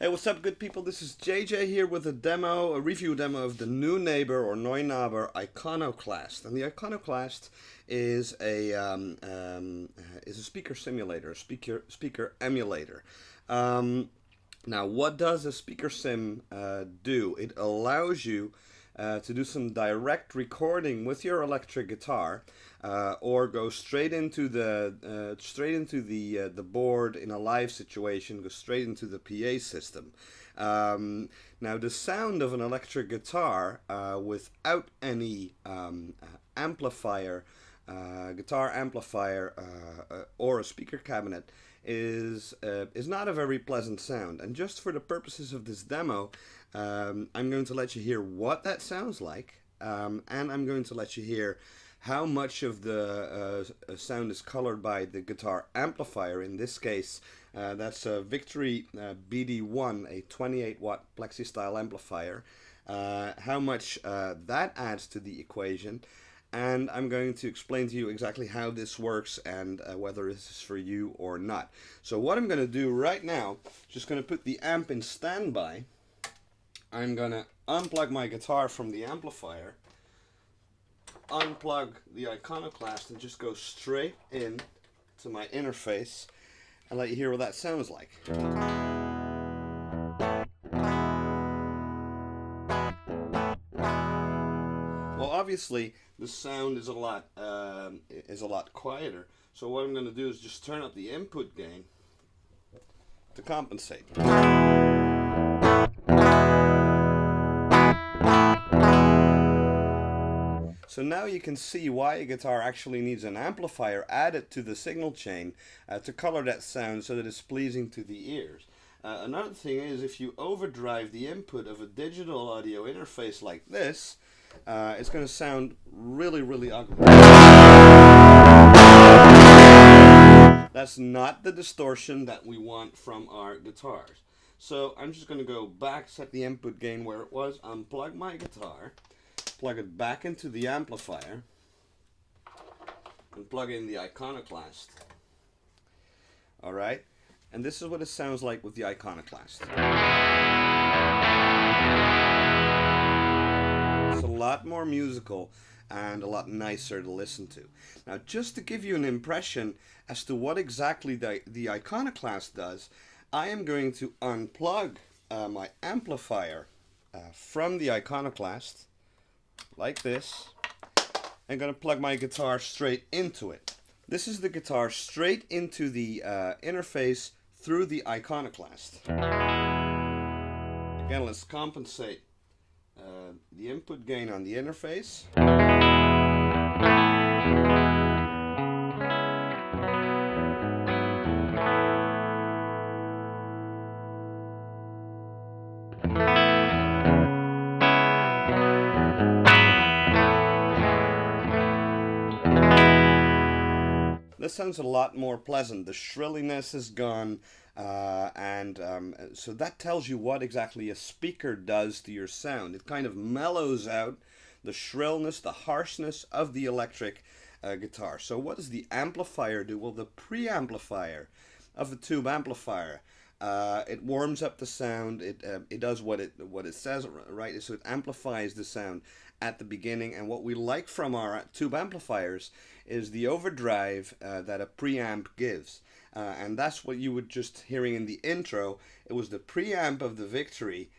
Hey, what's up, good people? This is JJ here with a review demo of the Neunaber or Neunaber Iconoclast. And the Iconoclast is a speaker simulator, a speaker emulator. Now, what does a speaker sim do? It allows you to do some direct recording with your electric guitar, or go straight into the board in a live situation, go straight into the PA system. Now, the sound of an electric guitar without any amplifier, guitar amplifier, or a speaker cabinet is not a very pleasant sound. And just for the purposes of this demo, I'm going to let you hear what that sounds like, and I'm going to let you hear how much of the sound is colored by the guitar amplifier. In this case, that's a Victory BD1, a 28 watt plexi style amplifier. How much that adds to the equation. And I'm going to explain to you exactly how this works and whether this is for you or not. So what I'm going to do right now, just going to put the amp in standby. I'm going to unplug my guitar from the amplifier, unplug the Iconoclast, and just go straight in to my interface and let you hear what that sounds like. Well, obviously the sound is a lot quieter. So what I'm going to do is just turn up the input gain to compensate. So now you can see why a guitar actually needs an amplifier added to the signal chain to color that sound so that it's pleasing to the ears. Another thing is, if you overdrive the input of a digital audio interface like this, it's going to sound really, really ugly. That's not the distortion that we want from our guitars. So I'm just going to go back, set the input gain where it was, unplug my guitar, plug it back into the amplifier, and plug in the Iconoclast. Alright, and this is what it sounds like with the Iconoclast. It's a lot more musical and a lot nicer to listen to. Now, just to give you an impression as to what exactly the Iconoclast does, I am going to unplug my amplifier from the Iconoclast, like this. I'm going to plug my guitar straight into it. This is the guitar straight into the interface through the Iconoclast. Again, let's compensate the input gain on the interface. This sounds a lot more pleasant. The shrilliness is gone, so that tells you what exactly a speaker does to your sound. It kind of mellows out the shrillness, the harshness of the electric guitar. So what does the amplifier do? Well, the preamplifier of a tube amplifier, it warms up the sound. It does what it says, right? So it amplifies the sound at the beginning. And what we like from our tube amplifiers is the overdrive that a preamp gives. And that's what you were just hearing in the intro. It was the preamp of the Victory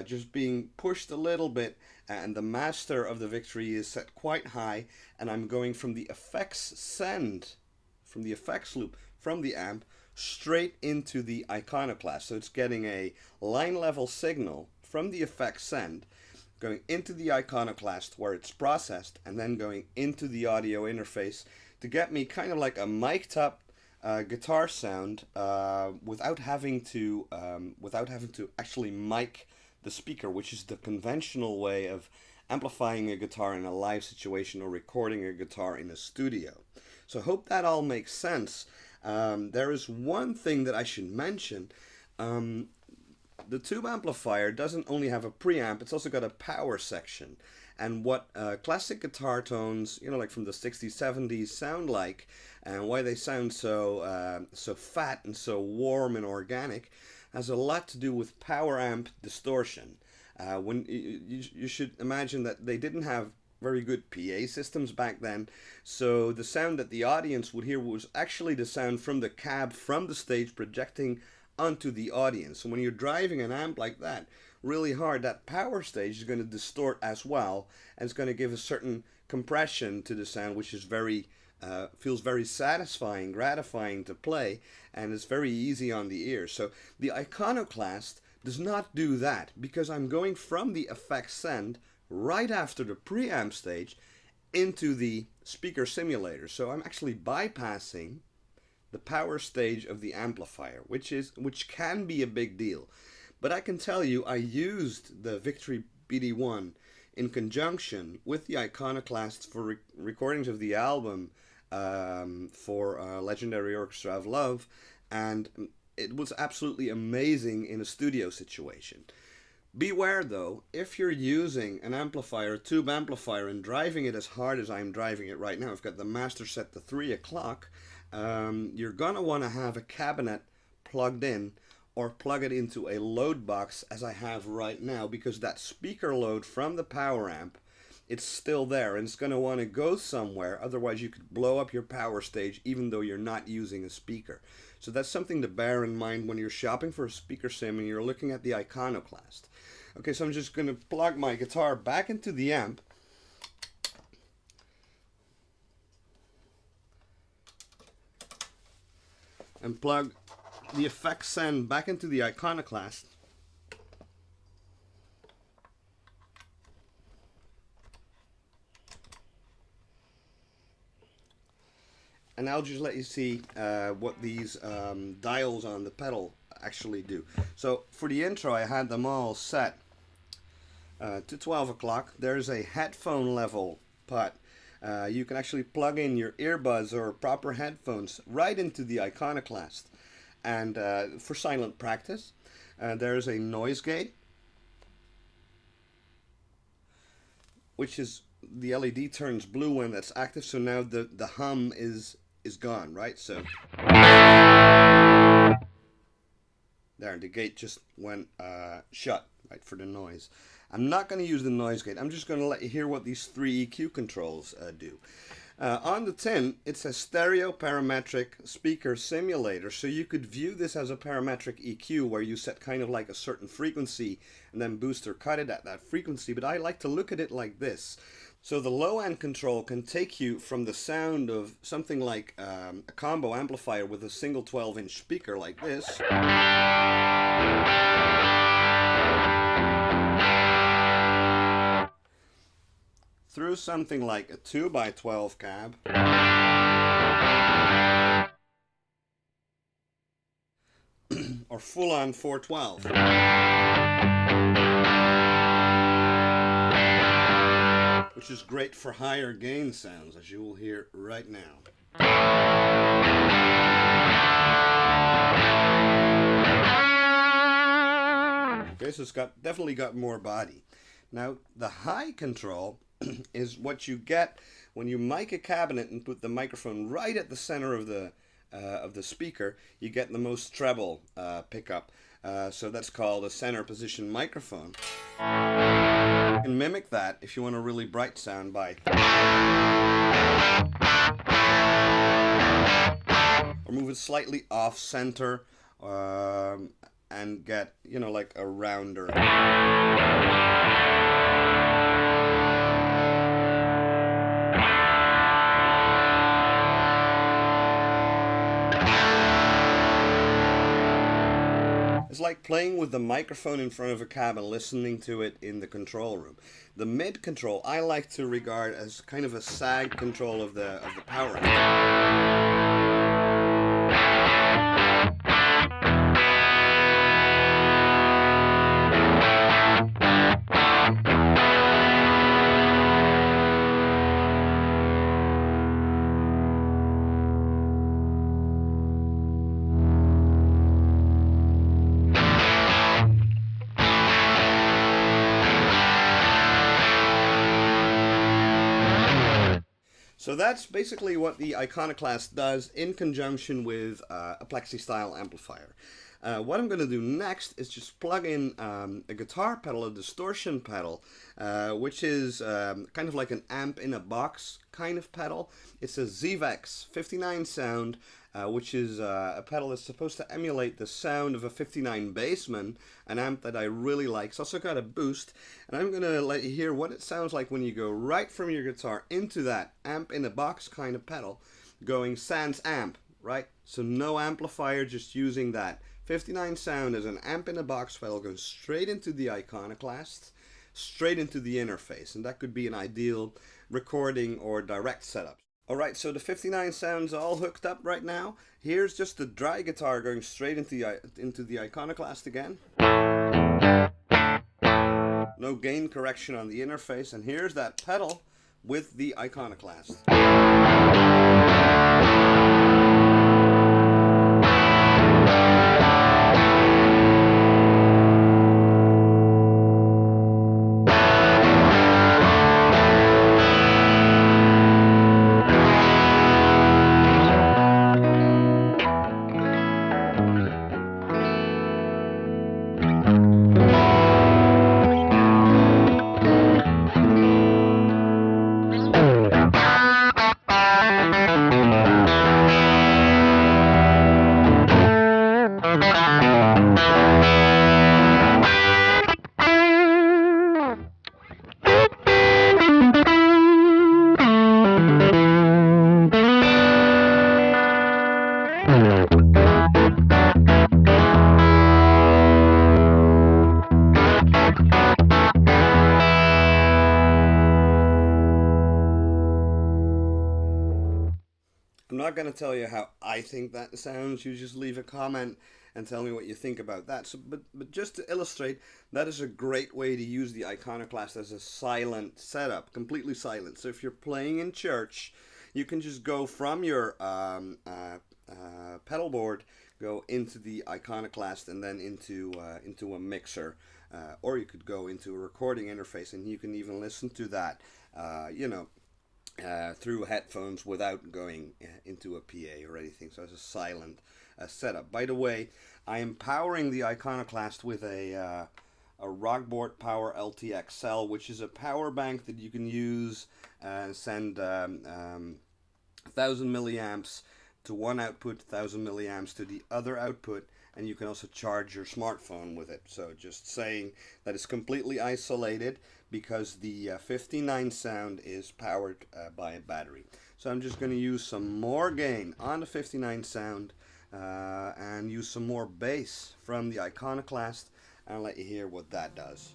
just being pushed a little bit, and the master of the Victory is set quite high, and I'm going from the effects send, from the effects loop, from the amp, straight into the Iconoclast. So it's getting a line level signal from the effects send, going into the Iconoclast where it's processed, and then going into the audio interface to get me kind of like a mic'd up guitar sound without having to actually mic the speaker, which is the conventional way of amplifying a guitar in a live situation or recording a guitar in a studio. So I hope that all makes sense. There is one thing that I should mention. The tube amplifier doesn't only have a preamp, it's also got a power section. and what classic guitar tones, like from the 60s, 70s, sound like, and why they sound so fat and so warm and organic, has a lot to do with power amp distortion. When you should imagine that they didn't have very good PA systems back then, so the sound that the audience would hear was actually the sound from the cab, from the stage, projecting onto the audience. So when you're driving an amp like that really hard, that power stage is going to distort as well, and it's going to give a certain compression to the sound, which is feels very satisfying, gratifying to play, and it's very easy on the ear. So the Iconoclast does not do that, because I'm going from the effects send right after the preamp stage into the speaker simulator. So I'm actually bypassing the power stage of the amplifier, which can be a big deal. But I can tell you, I used the Victory BD1 in conjunction with the Iconoclast for recordings of the album for Legendary Orchestra of Love, and it was absolutely amazing in a studio situation. Beware though, if you're using an amplifier, a tube amplifier, and driving it as hard as I'm driving it right now, I've got the master set to 3 o'clock, you're going to want to have a cabinet plugged in, or plug it into a load box as I have right now, because that speaker load from the power amp, it's still there, and it's going to want to go somewhere, otherwise you could blow up your power stage even though you're not using a speaker. So that's something to bear in mind when you're shopping for a speaker sim and you're looking at the Iconoclast. Okay, so I'm just going to plug my guitar back into the amp. And plug the effects send back into the Iconoclast. And I'll just let you see what these dials on the pedal actually do. So for the intro, I had them all set to 12 o'clock. There's a headphone level putt. You can actually plug in your earbuds or proper headphones right into the Iconoclast. And for silent practice, there's a noise gate, which is the LED turns blue when that's active. So now the hum is gone, right? So there, the gate just went shut, right, for the noise. I'm not going to use the noise gate. I'm just going to let you hear what these 3 EQ controls do. On the tin, it says stereo parametric speaker simulator. So you could view this as a parametric EQ where you set kind of like a certain frequency and then boost or cut it at that frequency. But I like to look at it like this. So the low end control can take you from the sound of something like a combo amplifier with a single 12-inch speaker like this, through something like a 2x12 cab, or full-on 412. Which is great for higher gain sounds, as you will hear right now. Okay, so it's definitely got more body. Now, the high control is what you get when you mic a cabinet and put the microphone right at the center of the speaker. You get the most treble pickup. So that's called a center position microphone. You can mimic that if you want a really bright sound by, or move it slightly off center, and get, like a rounder. It's like playing with the microphone in front of a cab and listening to it in the control room. The mid control I like to regard as kind of a sag control of the power amp. So that's basically what the Iconoclast does in conjunction with a Plexi style amplifier. What I'm going to do next is just plug in a guitar pedal, a distortion pedal, which is kind of like an amp in a box kind of pedal. It's a ZVEX 59 sound, which is a pedal that's supposed to emulate the sound of a 59 Bassman, an amp that I really like. It's also got a boost, and I'm going to let you hear what it sounds like when you go right from your guitar into that amp in a box kind of pedal, going sans amp, right? So no amplifier, just using that 59 sound as an amp in a box pedal, goes straight into the Iconoclast, straight into the interface, and that could be an ideal recording or direct setup. Alright, so the 59 sound's all hooked up right now. Here's just the dry guitar going straight into the Iconoclast again. No gain correction on the interface, and here's that pedal with the Iconoclast. I'm not going to tell you how I think that sounds. You just leave a comment and tell me what you think about that. So, but just to illustrate, that is a great way to use the Iconoclast as a silent setup, completely silent. So if you're playing in church, you can just go from your pedal board, go into the Iconoclast, and then into a mixer, or you could go into a recording interface, and you can even listen to that, through headphones without going into a PA or anything. So it's a silent setup. By the way, I am powering the Iconoclast with a Rockboard Power LTXL, which is a power bank that you can use and send 1000 milliamps to one output, 1000 milliamps to the other output, and you can also charge your smartphone with it. So just saying that it's completely isolated, because the 59 sound is powered by a battery. So I'm just going to use some more gain on the 59 sound and use some more bass from the Iconoclast, and I'll let you hear what that does.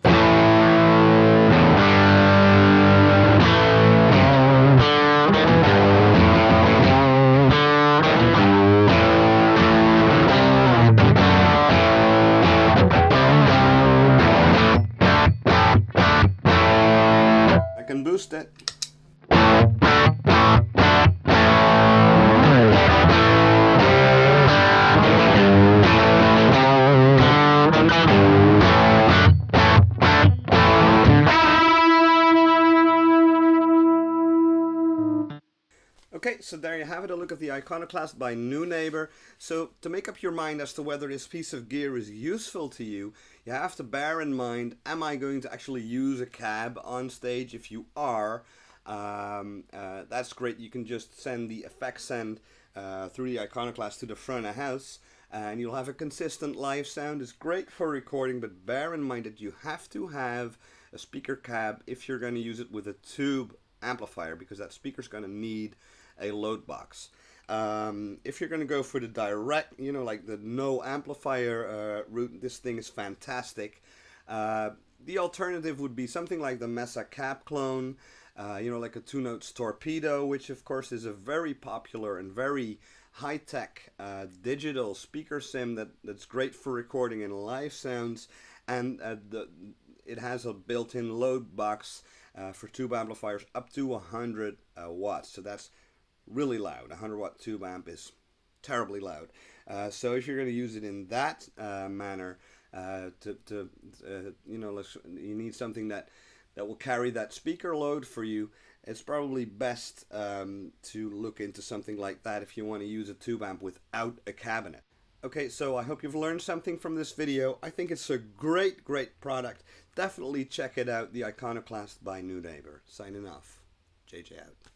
I can boost it. Okay, so there you have it, a look at the Iconoclast by Neunaber. So to make up your mind as to whether this piece of gear is useful to you, you have to bear in mind, am I going to actually use a cab on stage? If you are, that's great. You can just send the effect send through the Iconoclast to the front of house, and you'll have a consistent live sound. It's great for recording, but bear in mind that you have to have a speaker cab if you're going to use it with a tube amplifier, because that speaker's going to need a load box. If you're going to go for the direct, like the no amplifier route, this thing is fantastic. The alternative would be something like the Mesa Cap clone, like a 2-Notes Torpedo, which of course is a very popular and very high-tech digital speaker sim that's great for recording in live sounds, and it has a built-in load box for tube amplifiers up to 100 watts. So that's really loud. 100 watt tube amp is terribly loud. So if you're going to use it in that manner, you need something that will carry that speaker load for you. it's probably best to look into something like that if you want to use a tube amp without a cabinet. Okay, so I hope you've learned something from this video. I think it's a great product. Definitely check it out, the Iconoclast by Neunaber. Signing off. JJ out.